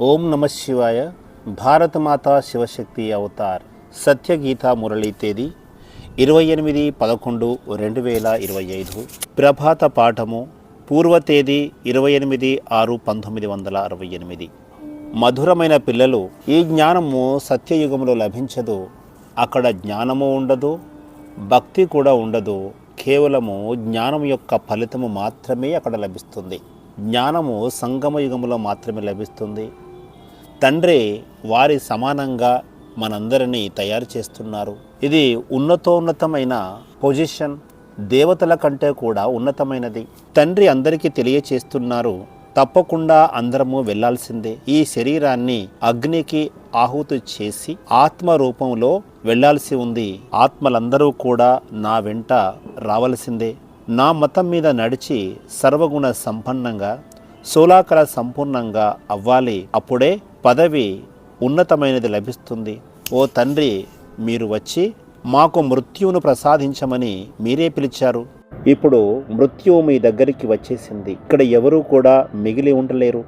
ఓం నమ శివాయ. భారతమాతా శివశక్తి అవతార్ సత్యగీత మురళీ తేదీ 28/11/2025. ప్రభాత పాఠము పూర్వ తేదీ 28/6/1968. మధురమైన పిల్లలు, ఈ జ్ఞానము సత్యయుగంలో లభించదు. అక్కడ జ్ఞానము ఉండదు, భక్తి కూడా ఉండదు. కేవలము జ్ఞానం యొక్క ఫలితము మాత్రమే అక్కడ లభిస్తుంది. జ్ఞానము సంగమ యుగంలో మాత్రమే లభిస్తుంది. తండ్రి వారి సమానంగా మనందరినీ తయారు చేస్తున్నారు. ఇది ఉన్నతోన్నతమైన పొజిషన్, దేవతల కంటే కూడా ఉన్నతమైనది. తండ్రి అందరికీ తెలియచేస్తున్నారు, తప్పకుండా అందరము వెళ్లాల్సిందే. ఈ శరీరాన్ని అగ్నికి ఆహుతి చేసి ఆత్మ రూపంలో వెళ్లాల్సి ఉంది. ఆత్మలందరూ కూడా నా వెంట రావలసిందే. నా మతం మీద నడిచి సర్వగుణ సంపన్నంగా, సోలాకల సంపూర్ణంగా అవ్వాలి. అప్పుడే పదవి ఉన్నతమైనది లభిస్తుంది. ఓ తండ్రి, మీరు వచ్చి మాకు మృత్యువును ప్రసాదించమని మీరే పిలిచారు. ఇప్పుడు మృత్యువు మీ దగ్గరికి వచ్చేసింది. ఇక్కడ ఎవరూ కూడా మిగిలి ఉండలేరు.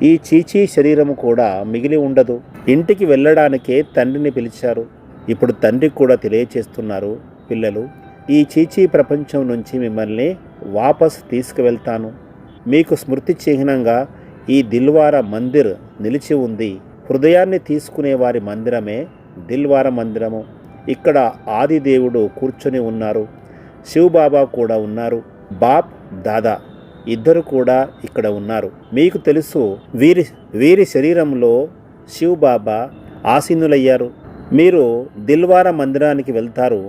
ఈ చీచీ శరీరము కూడా మిగిలి ఉండదు. ఇంటికి వెళ్ళడానికే తండ్రిని పిలిచారు. ఇప్పుడు తండ్రి కూడా తెలియచేస్తున్నారు, పిల్లలు, ఈ చీచీ ప్రపంచం నుంచి మిమ్మల్ని వాపస్ తీసుకువెళ్తాను. మీకు స్మృతి చిహ్నంగా ఈ దిల్వారా మందిర్ నిలిచి ఉంది. హృదయాన్ని తీసుకునే వారి మందిరమే దిల్వారా మందిరము. ఇక్కడ ఆదిదేవుడు కూర్చొని ఉన్నారు. శివబాబా కూడా ఉన్నారు. బాప్ దాదా ఇద్దరు కూడా ఇక్కడ ఉన్నారు. మీకు తెలుసు, వీరి శరీరంలో శివబాబా ఆసీనులయ్యారు. మీరు దిల్వారా మందిరానికి వెళ్తారు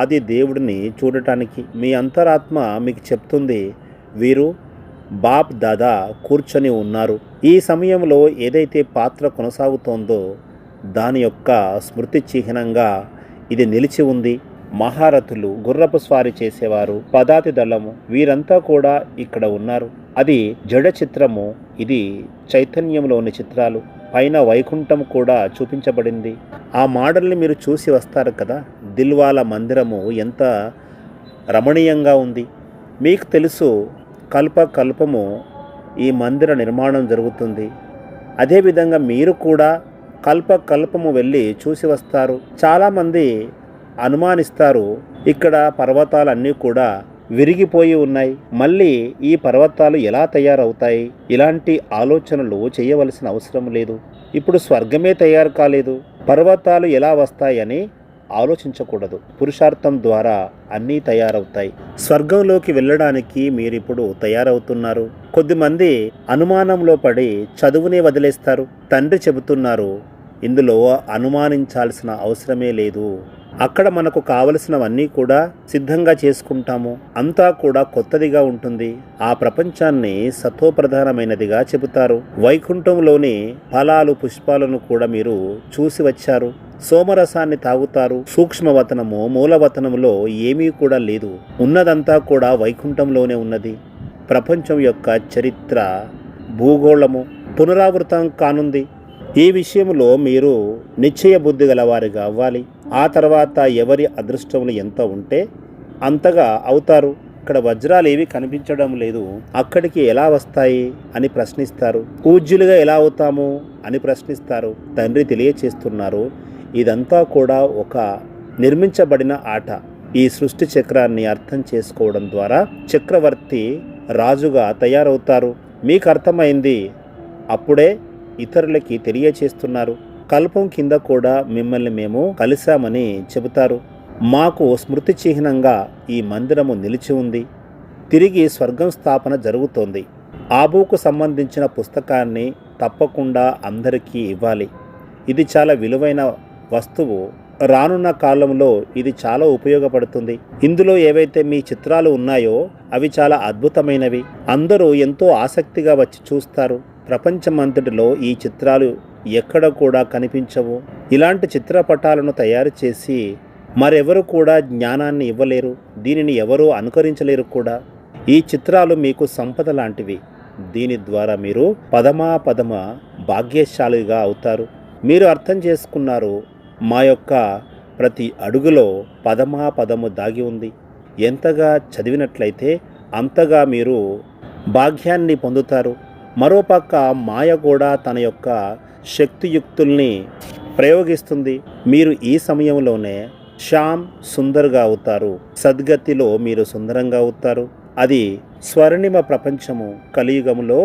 ఆది దేవుడిని చూడటానికి. మీ అంతరాత్మ మీకు చెప్తుంది, వీరు బాప్ దాదా కూర్చొని ఉన్నారు. ఈ సమయంలో ఏదైతే పాత్ర కొనసాగుతోందో దాని యొక్క స్మృతి చిహ్నంగా ఇది నిలిచి ఉంది. మహారథులు, గుర్రపు స్వారీ చేసేవారు, పదాతి దళము, వీరంతా కూడా ఇక్కడ ఉన్నారు. అది జడ చిత్రము, ఇది చైతన్యంలోని చిత్రాలు. పైన వైకుంఠం కూడా చూపించబడింది. ఆ మోడల్ని మీరు చూసి వస్తారు కదా. దిల్వాలా మందిరము ఎంత రమణీయంగా ఉంది. మీకు తెలుసు, కల్పము ఈ మందిర నిర్మాణం జరుగుతుంది. అదేవిధంగా మీరు కూడా కల్పము వెళ్ళి చూసి వస్తారు. చాలామంది అనుమానిస్తారు, ఇక్కడ పర్వతాలన్నీ కూడా విరిగిపోయి ఉన్నాయి, మళ్ళీ ఈ పర్వతాలు ఎలా తయారవుతాయి? ఇలాంటి ఆలోచనలు చేయవలసిన అవసరం లేదు. ఇప్పుడు స్వర్గమే తయారు కాలేదు, పర్వతాలు ఎలా వస్తాయని ఆలోచించకూడదు. పురుషార్థం ద్వారా అన్నీ తయారవుతాయి. స్వర్గంలోకి వెళ్ళడానికి మీరిప్పుడు తయారవుతున్నారు. కొద్దిమంది అనుమానంలో పడి చదువునే వదిలేస్తారు. తండ్రి చెబుతున్నారు, ఇందులో అనుమానించాల్సిన అవసరమే లేదు. అక్కడ మనకు కావలసినవన్నీ కూడా సిద్ధంగా చేసుకుంటాము. అంతా కూడా కొత్తదిగా ఉంటుంది. ఆ ప్రపంచాన్ని సతోప్రధానమైనదిగా చెబుతారు. వైకుంఠంలోని ఫలాలు, పుష్పాలను కూడా మీరు చూసి వచ్చారు. సోమరసాన్ని తాగుతారు. సూక్ష్మవతనము, మూలవతనములో ఏమీ కూడా లేదు. ఉన్నదంతా కూడా వైకుంఠంలోనే ఉన్నది. ప్రపంచం యొక్క చరిత్ర, భూగోళము పునరావృతం కానుంది. ఈ విషయంలో మీరు నిశ్చయ బుద్ధి గలవారిగా అవ్వాలి. ఆ తర్వాత ఎవరి అదృష్టములు ఎంత ఉంటే అంతగా అవుతారు. ఇక్కడ వజ్రాలు ఏవి కనిపించడం లేదు, అక్కడికి ఎలా వస్తాయి అని ప్రశ్నిస్తారు. పూజ్యులుగా ఎలా అవుతాము అని ప్రశ్నిస్తారు. తండ్రి తెలియచేస్తున్నారు, ఇదంతా కూడా ఒక నిర్మించబడిన ఆట. ఈ సృష్టి చక్రాన్ని అర్థం చేసుకోవడం ద్వారా చక్రవర్తి రాజుగా తయారవుతారు. మీకు అర్థమైంది, అప్పుడే ఇతరులకి తెలియచేస్తున్నారు. కల్పం కింద కూడా మిమ్మల్ని మేము కలిశామని చెబుతారు. మాకు స్మృతి చిహ్నంగా ఈ మందిరము నిలిచి ఉంది. తిరిగి స్వర్గం స్థాపన జరుగుతోంది. ఆబూకు సంబంధించిన పుస్తకాన్ని తప్పకుండా అందరికీ ఇవ్వాలి. ఇది చాలా విలువైన వస్తువు. రానున్న కాలంలో ఇది చాలా ఉపయోగపడుతుంది. ఇందులో ఏవైతే మీ చిత్రాలు ఉన్నాయో అవి చాలా అద్భుతమైనవి. అందరూ ఎంతో ఆసక్తిగా వచ్చి చూస్తారు. ప్రపంచమంతటిలో ఈ చిత్రాలు ఎక్కడ కూడా కనిపించవు. ఇలాంటి చిత్రపటాలను తయారు చేసి మరెవరు కూడా జ్ఞానాన్ని ఇవ్వలేరు. దీనిని ఎవరూ అనుకరించలేరు కూడా. ఈ చిత్రాలు మీకు సంపద లాంటివి. దీని ద్వారా మీరు పదమ భాగ్యశాలిగా అవుతారు. మీరు అర్థం చేసుకున్నారు, మా యొక్క ప్రతి అడుగులో పదము దాగి ఉంది. ఎంతగా చదివినట్లయితే అంతగా మీరు భాగ్యాన్ని పొందుతారు. మరోపక్క మాయ కూడా తన యొక్క శక్తియుక్తుల్ని ప్రయోగిస్తుంది. మీరు ఈ సమయంలోనే శ్యామ్ సుందర్గా అవుతారు. సద్గతిలో మీరు సుందరంగా అవుతారు. అది స్వర్ణిమ ప్రపంచము. కలియుగంలో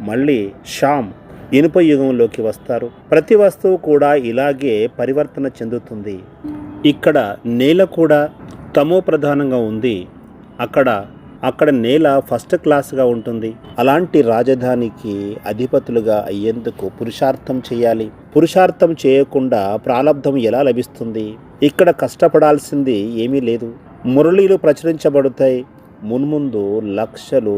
మళ్ళీ శ్యామ్ ఇనుప యుగంలోకి వస్తారు. ప్రతి వస్తువు కూడా ఇలాగే పరివర్తన చెందుతుంది. ఇక్కడ నేల కూడా తమో ప్రధానంగా ఉంది. అక్కడ నేల ఫస్ట్ క్లాస్గా ఉంటుంది. అలాంటి రాజధానికి అధిపతులుగా అయ్యేందుకు పురుషార్థం చేయాలి. పురుషార్థం చేయకుండా ప్రాలబ్ధం ఎలా లభిస్తుంది? ఇక్కడ కష్టపడాల్సింది ఏమీ లేదు. మురళీలు ప్రచురించబడతాయి. మున్ముందు లక్షలు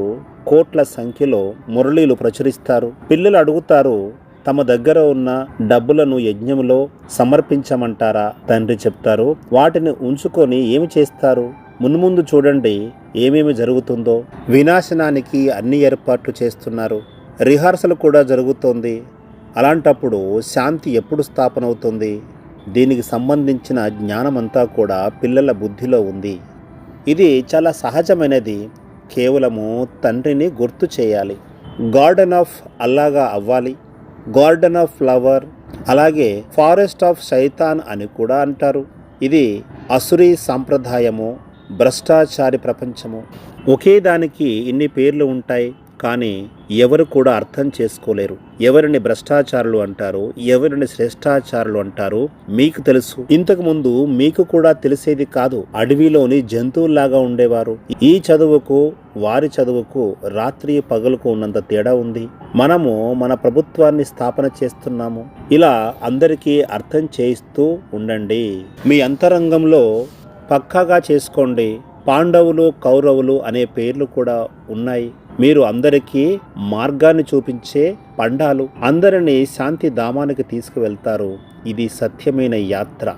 కోట్ల సంఖ్యలో మురళీలు ప్రచురిస్తారు. పిల్లలు అడుగుతారు, తమ దగ్గర ఉన్న డబ్బులను యజ్ఞంలో సమర్పించమంటారా? తండ్రి చెప్తారు, వాటిని ఉంచుకొని ఏమి చేస్తారు? మున్ముందు చూడండి ఏమేమి జరుగుతుందో. వినాశనానికి అన్ని ఏర్పాట్లు చేస్తున్నారు. రిహార్సల్ కూడా జరుగుతోంది. అలాంటప్పుడు శాంతి ఎప్పుడు స్థాపన అవుతుంది? దీనికి సంబంధించిన జ్ఞానమంతా కూడా పిల్లల బుద్ధిలో ఉంది. ఇది చాలా సహజమైనది. కేవలము తండ్రిని గుర్తు చేయాలి. గార్డెన్ ఆఫ్ అల్లాగా అవ్వాలి. గార్డెన్ ఆఫ్ ఫ్లవర్, అలాగే ఫారెస్ట్ ఆఫ్ శైతాన్ అని కూడా అంటారు. ఇది అసురీ సాంప్రదాయము, భ్రష్టాచారి ప్రపంచము. ఒకే దానికి ఇన్ని పేర్లు ఉంటాయి, కానీ ఎవరు కూడా అర్థం చేసుకోలేరు. ఎవరిని భ్రష్టాచారులు అంటారు, ఎవరిని శ్రేష్టాచారులు అంటారు మీకు తెలుసు. ఇంతకుముందు మీకు కూడా తెలిసేది కాదు. అడవిలోని జంతువుల్లాగా ఉండేవారు. ఈ చదువుకు వారి చదువుకు రాత్రి పగలుకు ఉన్నంత తేడా ఉంది. మనము మన ప్రభుత్వాన్ని స్థాపన చేస్తున్నాము. ఇలా అందరికీ అర్థం చేయిస్తూ ఉండండి. మీ అంతరంగంలో పక్కాగా చేసుకోండి. పాండవులు, కౌరవులు అనే పేర్లు కూడా ఉన్నాయి. మీరు అందరికీ మార్గాన్ని చూపించే పండాలు. అందరినీ శాంతి ధామానికి తీసుకువెళ్తారు. ఇది సత్యమైన యాత్ర.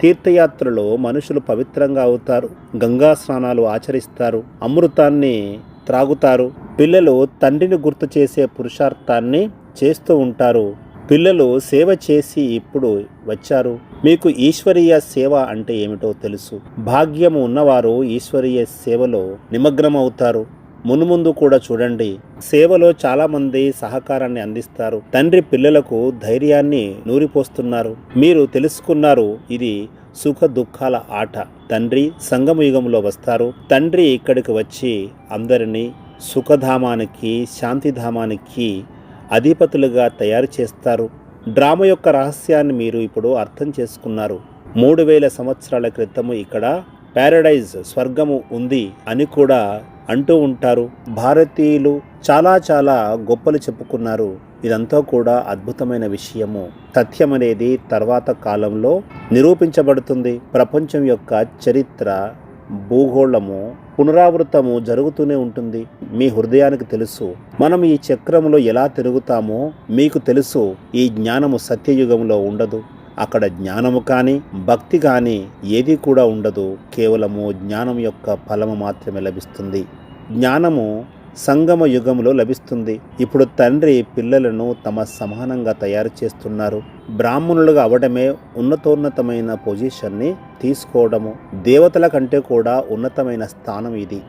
తీర్థయాత్రలో మనుషులు పవిత్రంగా అవుతారు. గంగా స్నానాలు ఆచరిస్తారు. అమృతాన్ని త్రాగుతారు. పిల్లలు తండ్రిని గుర్తు చేసే పురుషార్థాన్ని చేస్తూ ఉంటారు. పిల్లలు సేవ చేసి ఇప్పుడు వచ్చారు. మీకు ఈశ్వరీయ సేవ అంటే ఏమిటో తెలుసు. భాగ్యము ఉన్నవారు ఈశ్వరీయ సేవలో నిమగ్నమవుతారు. మున్ముందు కూడా చూడండి, సేవలో చాలా మంది సహకారాన్ని అందిస్తారు. తండ్రి పిల్లలకు ధైర్యాన్ని నూరిపోస్తున్నారు. మీరు తెలుసుకున్నారు, ఇది సుఖ దుఃఖాల ఆట. తండ్రి సంగమ యుగంలో వస్తారు. తండ్రి ఇక్కడికి వచ్చి అందరినీ సుఖధామానికి, శాంతిధామానికి అధిపతులుగా తయారు చేస్తారు. డ్రామా యొక్క రహస్యాన్ని మీరు ఇప్పుడు అర్థం చేసుకున్నారు. 3000 సంవత్సరాల క్రితము ఇక్కడ ప్యారడైజ్, స్వర్గము ఉంది అని కూడా అంటూ ఉంటారు. భారతీయులు చాలా గొప్పలు చెప్పుకున్నారు. ఇదంతా కూడా అద్భుతమైన విషయము. సత్యం అనేది తర్వాత కాలంలో నిరూపించబడుతుంది. ప్రపంచం యొక్క చరిత్ర, భూగోళము పునరావృతము జరుగుతూనే ఉంటుంది. మీ హృదయానికి తెలుసు మనం ఈ చక్రములో ఎలా తిరుగుతామో మీకు తెలుసు. ఈ జ్ఞానము సత్యయుగంలో ఉండదు. అక్కడ జ్ఞానము కానీ భక్తి కానీ ఏది కూడా ఉండదు. కేవలము జ్ఞానం యొక్క ఫలము మాత్రమే లభిస్తుంది. జ్ఞానము సంగమ యుగంలో లభిస్తుంది. ఇప్పుడు తండ్రి పిల్లలను తమ సమానంగా తయారు చేస్తున్నారు. బ్రాహ్మణులుగా అవడమే ఉన్నతోన్నతమైన పొజిషన్ని తీసుకోవడము. దేవతల కంటే కూడా ఉన్నతమైన స్థానం ఇది.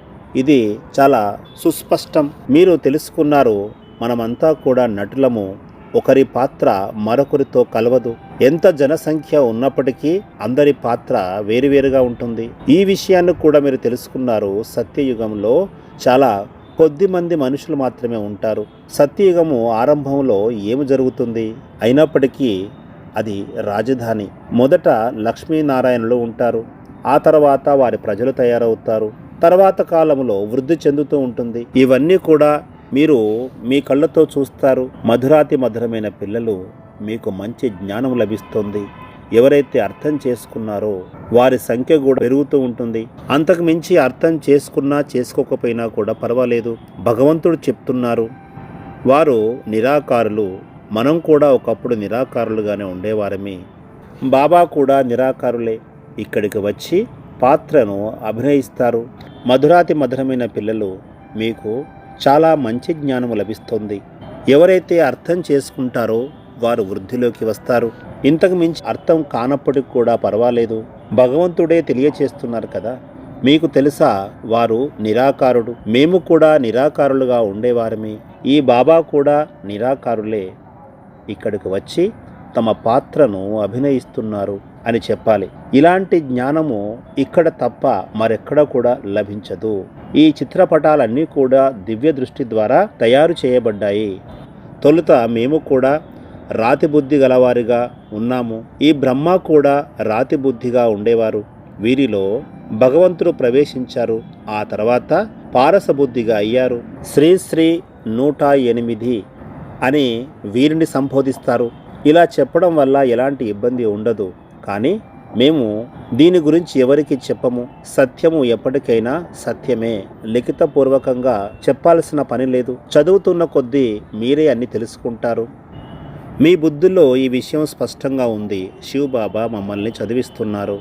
ఇది చాలా సుస్పష్టం. మీరు తెలుసుకున్నారు, మనమంతా కూడా నటులము. ఒకరి పాత్ర మరొకరితో కలవదు. ఎంత జనసంఖ్య ఉన్నప్పటికీ అందరి పాత్ర వేరువేరుగా ఉంటుంది. ఈ విషయాన్ని కూడా మీరు తెలుసుకున్నారు. సత్యయుగంలో చాలా కొద్ది మంది మనుషులు మాత్రమే ఉంటారు. సత్యయుగము ఆరంభంలో ఏమి జరుగుతుంది? అయినప్పటికీ అది రాజధాని. మొదట లక్ష్మీనారాయణులు ఉంటారు. ఆ తర్వాత వారి ప్రజలు తయారవుతారు. తర్వాత కాలంలో వృద్ధి చెందుతూ ఉంటుంది. ఇవన్నీ కూడా మీరు మీ కళ్ళతో చూస్తారు. మధురాతి మధురమైన పిల్లలు, మీకు మంచి జ్ఞానం లభిస్తుంది. ఎవరైతే అర్థం చేసుకున్నారో వారి సంఖ్య కూడా పెరుగుతూ ఉంటుంది. అంతకు మించి అర్థం చేసుకున్నా చేసుకోకపోయినా కూడా పర్వాలేదు. భగవంతుడు చెప్తున్నారు, వారు నిరాకారులు. మనం కూడా ఒకప్పుడు నిరాకారులుగానే ఉండేవారమే. బాబా కూడా నిరాకారులే. ఇక్కడికి వచ్చి పాత్రను అభినయిస్తారు. మధురాతి మధురమైన పిల్లలు, మీకు చాలా మంచి జ్ఞానము లభిస్తుంది. ఎవరైతే అర్థం చేసుకుంటారో వారు వృద్ధిలోకి వస్తారు. ఇంతకు మించి అర్థం కానప్పటికి కూడా పర్వాలేదు. భగవంతుడే తెలియచేస్తున్నారు కదా. మీకు తెలుసా, వారు నిరాకారుడు. మేము కూడా నిరాకారులుగా ఉండేవారమే. ఈ బాబా కూడా నిరాకారులే. ఇక్కడికి వచ్చి తమ పాత్రను అభినయిస్తున్నారు అని చెప్పాలి. ఇలాంటి జ్ఞానము ఇక్కడ తప్ప మరెక్కడ కూడా లభించదు. ఈ చిత్రపటాలన్నీ కూడా దివ్య దృష్టి ద్వారా తయారు చేయబడ్డాయి. తొలుత మేము కూడా రాతి బుద్ధి గలవారిగా ఉన్నాము. ఈ బ్రహ్మ కూడా రాతి బుద్ధిగా ఉండేవారు. వీరిలో భగవంతుడు ప్రవేశించారు. ఆ తర్వాత పారస బుద్ధిగా అయ్యారు. శ్రీ శ్రీ 108 అని వీరిని సంబోధిస్తారు. ఇలా చెప్పడం వల్ల ఎలాంటి ఇబ్బంది ఉండదు. కానీ మేము దీని గురించి ఎవరికి చెప్పము. సత్యము ఎప్పటికైనా సత్యమే. లిఖితపూర్వకంగా చెప్పాల్సిన పని లేదు. చదువుతున్న కొద్దీ మీరే అన్ని తెలుసుకుంటారు. మీ బుద్ధుల్లో ఈ విషయం స్పష్టంగా ఉంది. శివబాబా మమ్మల్ని చదివిస్తున్నారు.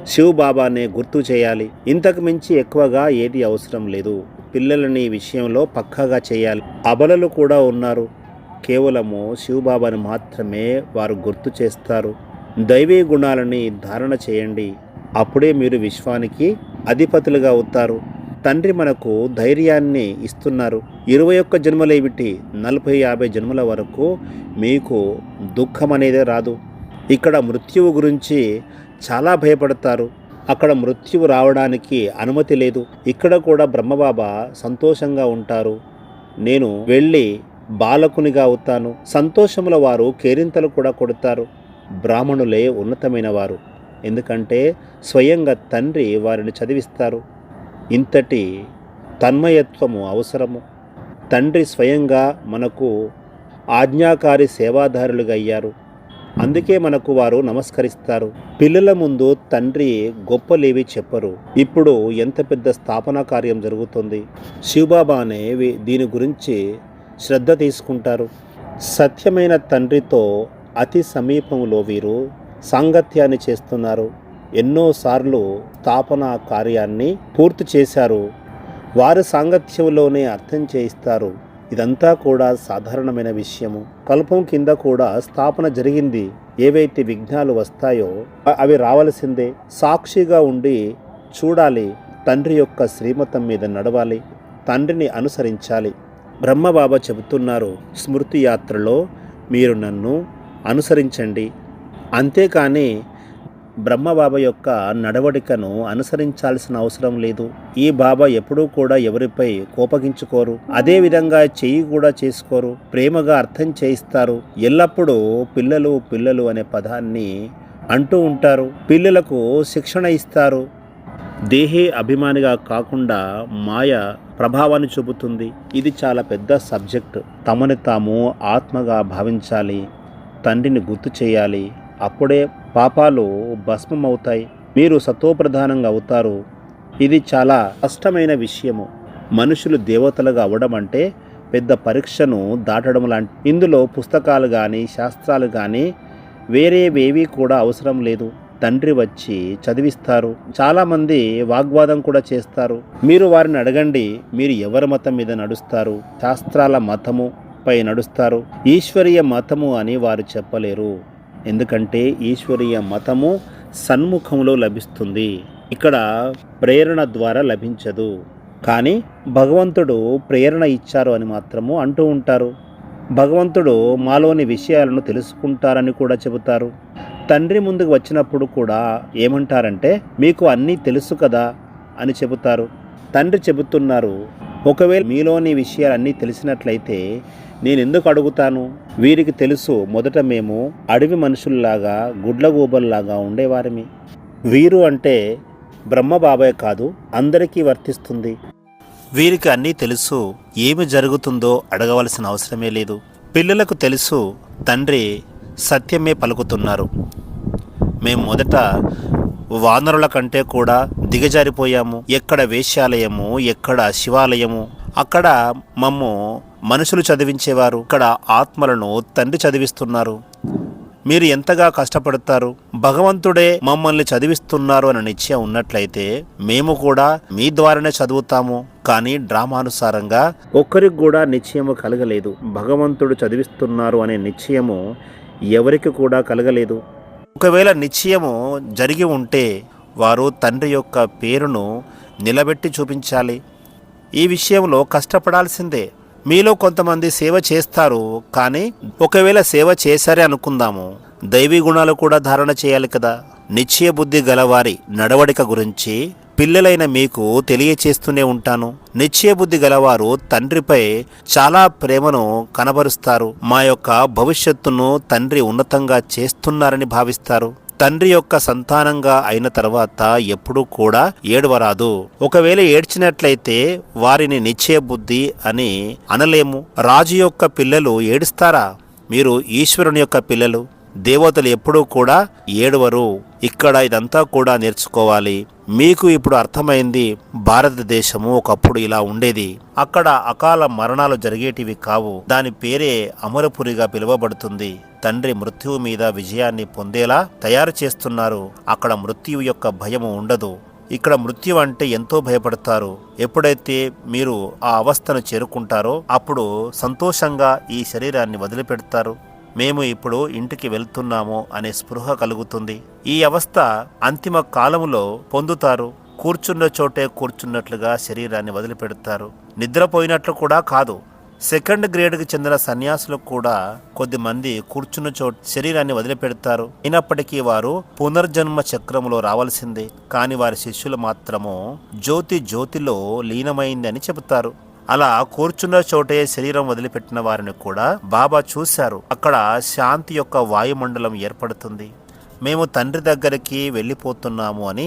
శివబాబానే గుర్తు చేయాలి. ఇంతకు మించి ఎక్కువగా ఏది అవసరం లేదు. పిల్లలని ఈ విషయంలో పక్కాగా చేయాలి. అబలలు కూడా ఉన్నారు. కేవలము శివబాబాని మాత్రమే వారు గుర్తు చేస్తారు. దైవీ గుణాలని ధారణ చేయండి. అప్పుడే మీరు విశ్వానికి అధిపతులుగా అవుతారు. తండ్రి మనకు ధైర్యాన్ని ఇస్తున్నారు. 21 జన్మలేమిటి, 40-50 జన్మల వరకు మీకు దుఃఖం అనేదే రాదు. ఇక్కడ మృత్యువు గురించి చాలా భయపడతారు. అక్కడ మృత్యువు రావడానికి అనుమతి లేదు. ఇక్కడ కూడా బ్రహ్మబాబా సంతోషంగా ఉంటారు. నేను వెళ్ళి బాలకునిగా అవుతాను. సంతోషముల వారు కేరింతలు కూడా కొడతారు. బ్రాహ్మణులే ఉన్నతమైన వారు. ఎందుకంటే స్వయంగా తండ్రి వారిని చదివిస్తారు. ఇంతటి తన్మయత్వము అవసరము. తండ్రి స్వయంగా మనకు ఆజ్ఞాకారి సేవాదారులుగా అయ్యారు. అందుకే మనకు వారు నమస్కరిస్తారు. పిల్లల ముందు తండ్రి గొప్పలేవి చెప్పరు. ఇప్పుడు ఎంత పెద్ద స్థాపన కార్యం జరుగుతుంది. శివబాబానే దీని గురించి శ్రద్ధ తీసుకుంటారు. సత్యమైన తండ్రితో అతి సమీపంలో వీరు సాంగత్యాన్ని చేస్తున్నారు. ఎన్నోసార్లు స్థాపన కార్యాన్ని పూర్తి చేశారు. వారి సాంగత్యంలోనే అర్థం చేయిస్తారు. ఇదంతా కూడా సాధారణమైన విషయము. కల్పం కింద కూడా స్థాపన జరిగింది. ఏవైతే విఘ్నాలు వస్తాయో అవి రావలసిందే. సాక్షిగా ఉండి చూడాలి. తండ్రి యొక్క శ్రీమతం మీద నడవాలి. తండ్రిని అనుసరించాలి. బ్రహ్మబాబా చెబుతున్నారు, స్మృతి యాత్రలో మీరు నన్ను అనుసరించండి. అంతేకాని బ్రహ్మబాబా యొక్క నడవడికను అనుసరించాల్సిన అవసరం లేదు. ఈ బాబా ఎప్పుడూ కూడా ఎవరిపై కోపగించుకోరు. అదే విధంగా చెయ్యి కూడా చేసుకోరు. ప్రేమగా అర్థం చేయిస్తారు. ఎల్లప్పుడూ పిల్లలు పిల్లలు అనే పదాన్ని అంటూ ఉంటారు. పిల్లలకు శిక్షణ ఇస్తారు. దేహే అభిమానిగా కాకుండా మాయ ప్రభావాన్ని చూపుతుంది. ఇది చాలా పెద్ద సబ్జెక్ట్. తమని తాము ఆత్మగా భావించాలి. తండ్రిని గుర్తు చేయాలి. అప్పుడే పాపాలు భస్మమవుతాయి. మీరు సతోప్రధానంగా అవుతారు. ఇది చాలా కష్టమైన విషయము. మనుషులు దేవతలుగా అవ్వడం అంటే పెద్ద పరీక్షను దాటడం లాంటి. ఇందులో పుస్తకాలు కానీ శాస్త్రాలు కానీ వేరేవేవి కూడా అవసరం లేదు. తండ్రి వచ్చి చదివిస్తారు. చాలామంది వాగ్వాదం కూడా చేస్తారు. మీరు వారిని అడగండి, మీరు ఎవరి మతం మీద నడుస్తారు? శాస్త్రాల మతము పై నడుస్తారు. ఈశ్వరీయ మతము అని వారు చెప్పలేరు. ఎందుకంటే ఈశ్వరీయ మతము సన్ముఖంలో లభిస్తుంది. ఇక్కడ ప్రేరణ ద్వారా లభించదు. కానీ భగవంతుడు ప్రేరణ ఇచ్చారు అని మాత్రము అంటూ ఉంటారు. భగవంతుడు మాలోని విషయాలను తెలుసుకుంటారని కూడా చెబుతారు. తండ్రి ముందుకు వచ్చినప్పుడు కూడా ఏమంటారంటే, మీకు అన్నీ తెలుసు కదా అని చెబుతారు. తండ్రి చెబుతున్నారు, ఒకవేళ మీలోని విషయాలన్నీ తెలిసినట్లయితే నేను ఎందుకు అడుగుతాను? వీరికి తెలుసు, మొదట మేము అడవి మనుషుల్లాగా గుడ్లగూబల్లాగా ఉండేవారిమి. వీరు అంటే బ్రహ్మబాబాయ్ కాదు, అందరికీ వర్తిస్తుంది. వీరికి అన్నీ తెలుసు. ఏమి జరుగుతుందో అడగవలసిన అవసరమే లేదు. పిల్లలకు తెలుసు, తండ్రి సత్యమే పలుకుతున్నారు. మేము మొదట వానరుల కంటే కూడా దిగజారిపోయాము. ఎక్కడ వేశ్యాలయము, ఎక్కడ శివాలయము, అక్కడ మమ్ము మనుషులు చదివించేవారు. ఇక్కడ ఆత్మలను తండ్రి చదివిస్తున్నారు. మీరు ఎంతగా కష్టపడతారు? భగవంతుడే మమ్మల్ని చదివిస్తున్నారు అనే నిశ్చయం ఉన్నట్లయితే మేము కూడా మీ ద్వారానే చదువుతాము. కానీ డ్రామానుసారంగా ఒక్కరికి కూడా నిశ్చయము కలగలేదు. భగవంతుడు చదివిస్తున్నారు అనే నిశ్చయము ఎవరికి కూడా కలగలేదు. ఒకవేళ నిశ్చయము జరిగి ఉంటే వారు తండ్రి యొక్క పేరును నిలబెట్టి చూపించాలి. ఈ విషయంలో కష్టపడాల్సిందే. మీలో కొంతమంది సేవ చేస్తారు, కానీ ఒకవేళ సేవ చేశారే అనుకుందాము, దైవీ గుణాలు కూడా ధారణ చేయాలి కదా. నిశ్చయ బుద్ధి గలవారి నడవడిక గురించి పిల్లలైన మీకు తెలియచేస్తూనే ఉంటాను. నిశ్చయ బుద్ధి గలవారు తండ్రిపై చాలా ప్రేమను కనబరుస్తారు. మా యొక్క భవిష్యత్తును తండ్రి ఉన్నతంగా చేస్తున్నారని భావిస్తారు. తండ్రి యొక్క సంతానంగా అయిన తర్వాత ఎప్పుడూ కూడా ఏడవరాదు. ఒకవేళ ఏడ్చినట్లయితే వారిని నిశ్చయ బుద్ధి అని అనలేము. రాజు యొక్క పిల్లలు ఏడుస్తారా? మీరు ఈశ్వరుని యొక్క పిల్లలు. దేవతలు ఎప్పుడూ కూడా ఏడవరు. ఇక్కడ ఇదంతా కూడా నేర్చుకోవాలి. మీకు ఇప్పుడు అర్థమైంది, భారతదేశము ఒకప్పుడు ఇలా ఉండేది. అక్కడ అకాల మరణాలు జరిగేటివి కావు. దాని పేరే అమరపురిగా పిలువబడుతుంది. తండ్రి మృత్యువు మీద విజయాన్ని పొందేలా తయారు చేస్తున్నారు. అక్కడ మృత్యువు యొక్క భయము ఉండదు. ఇక్కడ మృత్యు అంటే ఎంతో భయపడతారు. ఎప్పుడైతే మీరు ఆ అవస్థను చేరుకుంటారో అప్పుడు సంతోషంగా ఈ శరీరాన్ని వదిలిపెడతారు. మేము ఇప్పుడు ఇంటికి వెళ్తున్నాము అనే స్పృహ కలుగుతుంది. ఈ అవస్థ అంతిమ కాలములో పొందుతారు. కూర్చున్న చోటే కూర్చున్నట్లుగా శరీరాన్ని వదిలిపెడతారు. నిద్రపోయినట్లు కూడా కాదు. సెకండ్ గ్రేడ్కి చెందిన సన్యాసులకు కూడా కొద్దిమంది కూర్చున్న చోటు శరీరాన్ని వదిలిపెడతారు. అయినప్పటికీ వారు పునర్జన్మ చక్రములో రావాల్సిందే. కానీ వారి శిష్యులు మాత్రము జ్యోతిలో లీనమైంది అని చెబుతారు. అలా కూర్చున్న చోటే శరీరం వదిలిపెట్టిన వారిని కూడా బాబా చూశారు. అక్కడ శాంతి యొక్క వాయుమండలం ఏర్పడుతుంది. మేము తండ్రి దగ్గరికి వెళ్ళిపోతున్నాము అని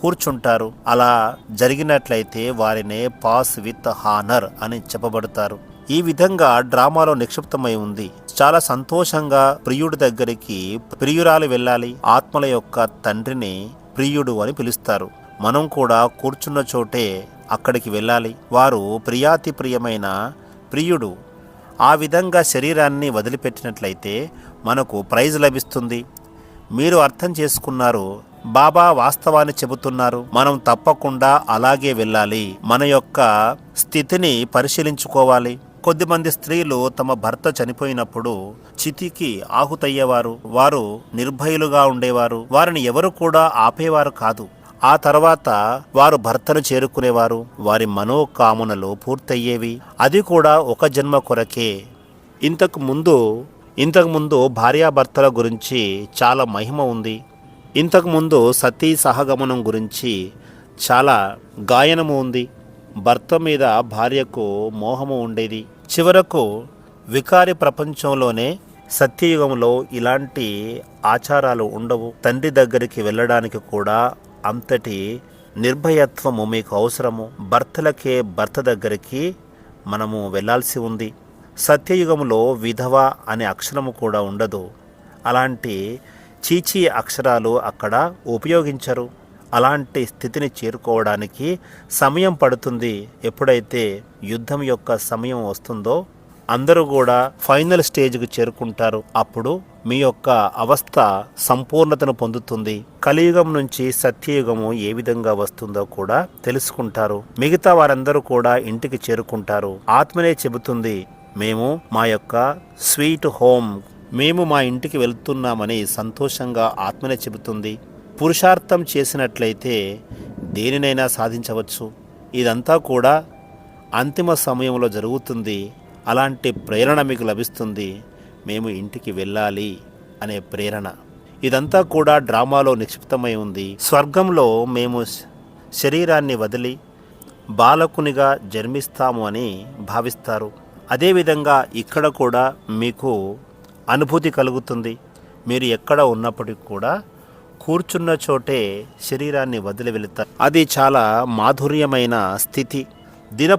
కూర్చుంటారు. అలా జరిగినట్లయితే వారినే పాస్ విత్ హానర్ అని చెప్పబడతారు. ఈ విధంగా డ్రామాలో నిక్షిప్తమై ఉంది. చాలా సంతోషంగా ప్రియుడి దగ్గరికి ప్రియురాలు వెళ్ళాలి. ఆత్మల యొక్క తండ్రిని ప్రియుడు అని పిలుస్తారు. మనం కూడా కూర్చున్న చోటే అక్కడికి వెళ్ళాలి. వారు ప్రియాతి ప్రియమైన ప్రియుడు. ఆ విధంగా శరీరాన్ని వదిలిపెట్టినట్లయితే మనకు ప్రైజ్ లభిస్తుంది. మీరు అర్థం చేసుకున్నారు. బాబా వాస్తవాన్ని చెబుతున్నారు. మనం తప్పకుండా అలాగే వెళ్ళాలి. మన యొక్క స్థితిని పరిశీలించుకోవాలి. కొద్దిమంది స్త్రీలు తమ భర్త చనిపోయినప్పుడు చితికి ఆహుతయ్యేవారు. వారు నిర్భయులుగా ఉండేవారు. వారిని ఎవరు కూడా ఆపేవారు కాదు. ఆ తర్వాత వారు భర్తను చేరుకునేవారు. వారి మనోకామనలు పూర్తయ్యేవి. అది కూడా ఒక జన్మ కొరకే. ఇంతకుముందు భార్యాభర్తల గురించి చాలా మహిమ ఉంది. ఇంతకుముందు సతీ సహగమనం గురించి చాలా గాయనము ఉంది. భర్త మీద భార్యకు మోహము ఉండేది. చివరకు వికారి ప్రపంచంలోనే సత్యయుగంలో ఇలాంటి ఆచారాలు ఉండవు. తండ్రి దగ్గరికి వెళ్ళడానికి కూడా అంతటి నిర్భయత్వము మీకు అవసరము. భర్తలకే భర్త దగ్గరికి మనము వెళ్ళాల్సి ఉంది. సత్యయుగంలో విధవ అనే అక్షరము కూడా ఉండదు. అలాంటి చీచీ అక్షరాలు అక్కడ ఉపయోగించరు. అలాంటి స్థితిని చేరుకోవడానికి సమయం పడుతుంది. ఎప్పుడైతే యుద్ధం యొక్క సమయం వస్తుందో అందరూ కూడా ఫైనల్ స్టేజ్కి చేరుకుంటారు. అప్పుడు మీ యొక్క అవస్థ సంపూర్ణతను పొందుతుంది. కలియుగం నుంచి సత్యయుగము ఏ విధంగా వస్తుందో కూడా తెలుసుకుంటారు. మిగతా వారందరూ కూడా ఇంటికి చేరుకుంటారు. ఆత్మనే చెబుతుంది, మేము మా యొక్క స్వీట్ హోమ్, మేము మా ఇంటికి వెళ్తున్నామని సంతోషంగా ఆత్మనే చెబుతుంది. పురుషార్థం చేసినట్లయితే దేనినైనా సాధించవచ్చు. ఇదంతా కూడా అంతిమ సమయంలో జరుగుతుంది. అలాంటి ప్రేరణ మీకు లభిస్తుంది. మేము ఇంటికి వెళ్ళాలి అనే ప్రేరణ. ఇదంతా కూడా డ్రామాలో నిక్షిప్తమై ఉంది. స్వర్గంలో మేము శరీరాన్ని వదిలి బాలకునిగా జన్మిస్తాము అని భావిస్తారు. అదేవిధంగా ఇక్కడ కూడా మీకు అనుభూతి కలుగుతుంది. మీరు ఎక్కడ ఉన్నప్పటికీ కూడా కూర్చున్న చోటే శరీరాన్ని వదిలి వెళుతారు. అది చాలా మాధుర్యమైన స్థితి.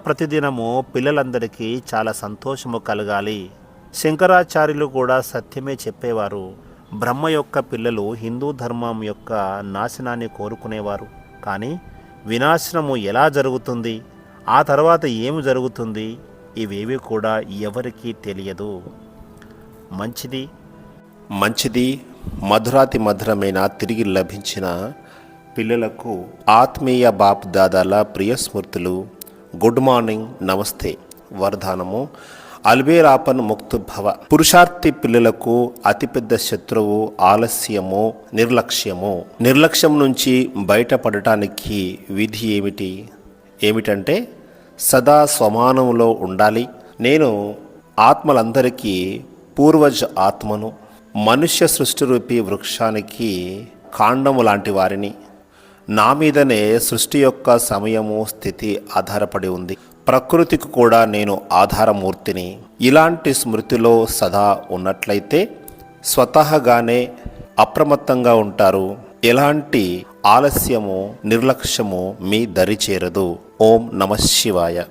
ప్రతిదినము పిల్లలందరికీ చాలా సంతోషము కలగాలి. శంకరాచార్యులు కూడా సత్యమే చెప్పేవారు. బ్రహ్మ యొక్క పిల్లలు హిందూ ధర్మం యొక్క నాశనాన్ని కోరుకునేవారు. కానీ వినాశనము ఎలా జరుగుతుంది, ఆ తర్వాత ఏమి జరుగుతుంది, ఇవేవి కూడా ఎవరికీ తెలియదు. మంచిది మధురాతి మధురమైన తిరిగి లభించిన పిల్లలకు ఆత్మీయ బాప్ దాదాల ప్రియ స్మృతులు. గుడ్ మార్నింగ్, నమస్తే. వరదానము: అల్బేలాపన్ ముక్తు భవ. పురుషార్థి పిల్లలకు అతిపెద్ద శత్రువు ఆలస్యము, నిర్లక్ష్యము. నిర్లక్ష్యం నుంచి బయటపడటానికి విధి ఏమిటంటే సదా స్వమానంలో ఉండాలి. నేను ఆత్మలందరికీ పూర్వజ ఆత్మను, మనుష్య సృష్టి రూపీ వృక్షానికి కాండము లాంటి వారిని. నా మీదనే సృష్టి యొక్క సమయము, స్థితి ఆధారపడి ఉంది. ప్రకృతికి కూడా నేను ఆధారమూర్తిని. ఇలాంటి స్మృతిలో సదా ఉన్నట్లయితే స్వతహాగానే అప్రమత్తంగా ఉంటారు. ఎలాంటి ఆలస్యము, నిర్లక్ష్యము మీ దరి చేరదు. ఓం నమః శివాయ.